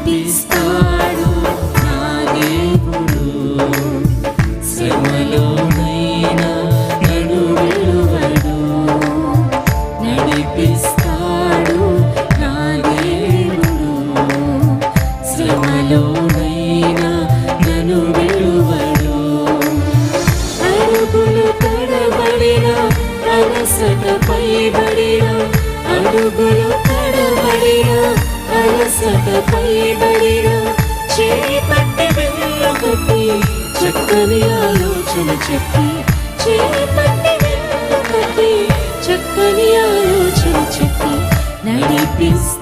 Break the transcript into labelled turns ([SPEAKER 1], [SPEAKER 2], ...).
[SPEAKER 1] నడిపిస్తాడు నా దేవుడు, శ్రమలోనైనా నన్ను విడువడు. నడిపిస్తాడు నా దేవుడు, శ్రమలోనైనా నన్ను విడువడు. అడుగులు తడబడిన అలసట పైబడిన, అడుగులు తడబడిన అలసట పైబడిన, చేయి పట్టి వెళ్ళగొట్టి చక్కని ఆలోచన చెప్పి, చేయి పట్టి వెళ్ళగొట్టి చక్కని ఆలోచన చెప్పి నడిపిస్తాడు